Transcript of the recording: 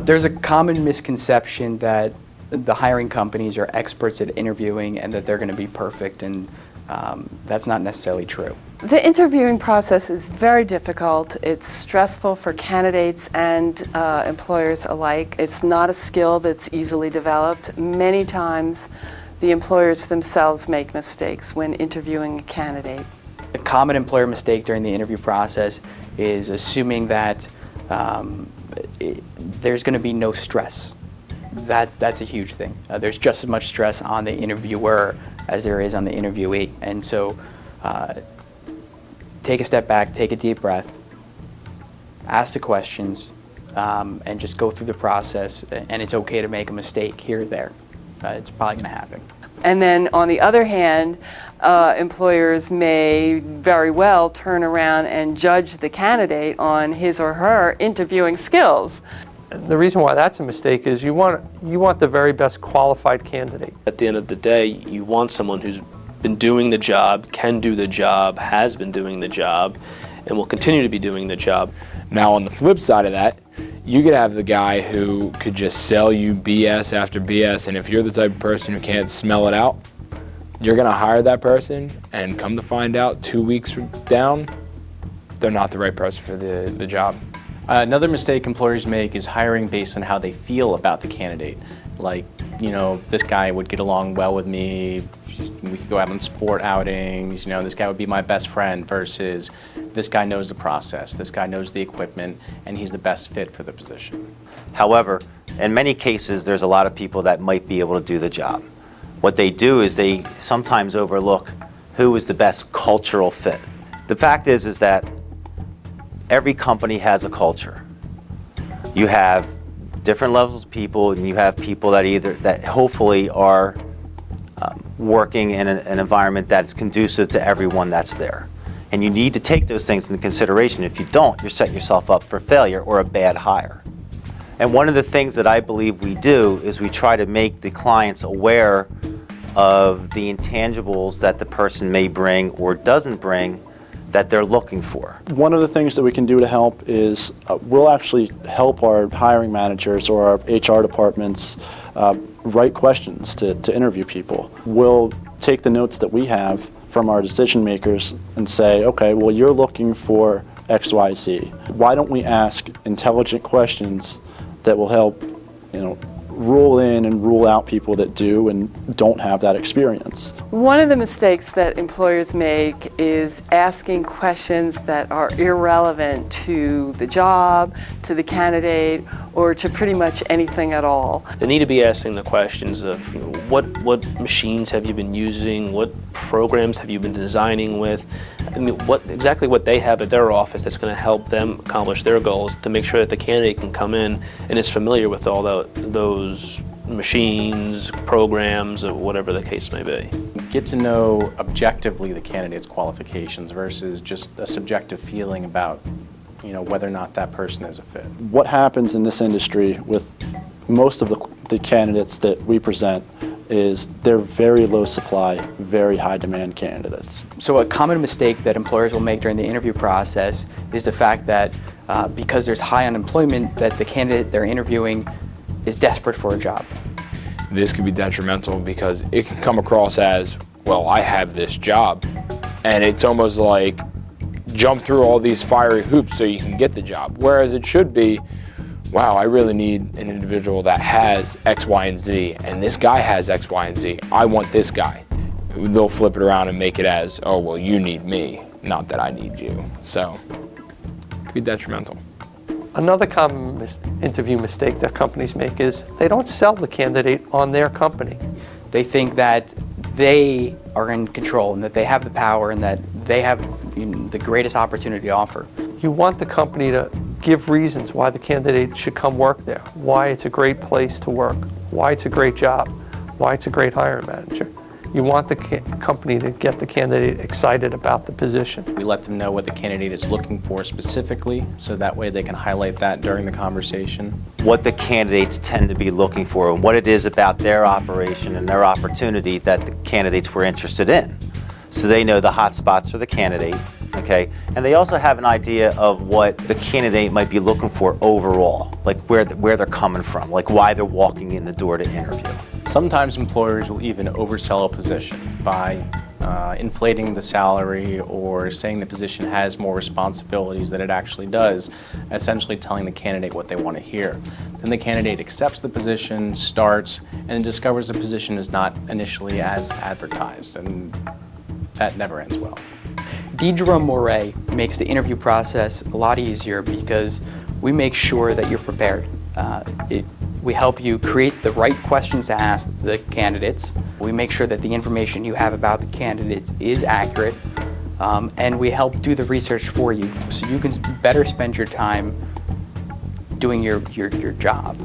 There's a common misconception that the hiring companies are experts at interviewing and that they're going to be perfect, and that's not necessarily true. The interviewing process is very difficult. It's stressful for candidates and employers alike. It's not a skill that's easily developed. Many times the employers themselves make mistakes when interviewing a candidate. A common employer mistake during the interview process is assuming that there's going to be no stress. That's a huge thing. There's just as much stress on the interviewer as there is on the interviewee. And so take a step back, take a deep breath, ask the questions, and just go through the process. And it's okay to make a mistake here or there. It's probably going to happen. And then on the other hand, employers may very well turn around and judge the candidate on his or her interviewing skills. The reason why that's a mistake is you want the very best qualified candidate. At the end of the day, you want someone who's been doing the job, can do the job, has been doing the job, and will continue to be doing the job. Now on the flip side of that, you could have the guy who could just sell you BS after BS, and if you're the type of person who can't smell it out, you're going to hire that person, and come to find out 2 weeks down, they're not the right person for the job. Another mistake employers make is hiring based on how they feel about the candidate. Like, this guy would get along well with me, we could go out on sport outings, this guy would be my best friend, versus this guy knows the process, this guy knows the equipment, and he's the best fit for the position. However, in many cases, there's a lot of people that might be able to do the job. What they do is they sometimes overlook who is the best cultural fit. The fact is that every company has a culture. You have different levels of people, and you have people that hopefully are working in an environment that's conducive to everyone that's there. And you need to take those things into consideration. If you don't, you're setting yourself up for failure or a bad hire. And one of the things that I believe we do is we try to make the clients aware of the intangibles that the person may bring or doesn't bring that they're looking for. One of the things that we can do to help is we'll actually help our hiring managers or our HR departments write questions to interview people. We'll take the notes that we have from our decision makers and say, okay, well, you're looking for X, Y, Z. Why don't we ask intelligent questions that will help, rule in and rule out people that do and don't have that experience. One of the mistakes that employers make is asking questions that are irrelevant to the job, to the candidate, or to pretty much anything at all. They need to be asking the questions of what machines have you been using, what programs have you been designing with, exactly what they have at their office that's going to help them accomplish their goals, to make sure that the candidate can come in and is familiar with all those machines, programs, or whatever the case may be. Get to know objectively the candidate's qualifications versus just a subjective feeling about whether or not that person is a fit. What happens in this industry with most of the candidates that we present is they're very low supply, very high demand candidates. So a common mistake that employers will make during the interview process is the fact that because there's high unemployment, that the candidate they're interviewing is desperate for a job. This could be detrimental because it can come across as, well, I have this job. And it's almost like jump through all these fiery hoops so you can get the job. Whereas it should be, wow, I really need an individual that has X, Y, and Z, and this guy has X, Y, and Z. I want this guy. They'll flip it around and make it as, oh, well, you need me, not that I need you. So it could be detrimental. Another common interview mistake that companies make is they don't sell the candidate on their company. They think that they are in control and that they have the power and that they have the greatest opportunity to offer. You want the company to give reasons why the candidate should come work there, why it's a great place to work, why it's a great job, why it's a great hiring manager. You want the company to get the candidate excited about the position. We let them know what the candidate is looking for specifically, so that way they can highlight that during the conversation. What the candidates tend to be looking for and what it is about their operation and their opportunity that the candidates were interested in. So they know the hot spots for the candidate, okay? And they also have an idea of what the candidate might be looking for overall, like where they're coming from, like why they're walking in the door to interview. Sometimes employers will even oversell a position by inflating the salary or saying the position has more responsibilities than it actually does, essentially telling the candidate what they want to hear. Then the candidate accepts the position, starts, and discovers the position is not initially as advertised, and that never ends well. Diedre Moire makes the interview process a lot easier because we make sure that you're prepared. We help you create the right questions to ask the candidates. We make sure that the information you have about the candidates is accurate, and we help do the research for you so you can better spend your time doing your job.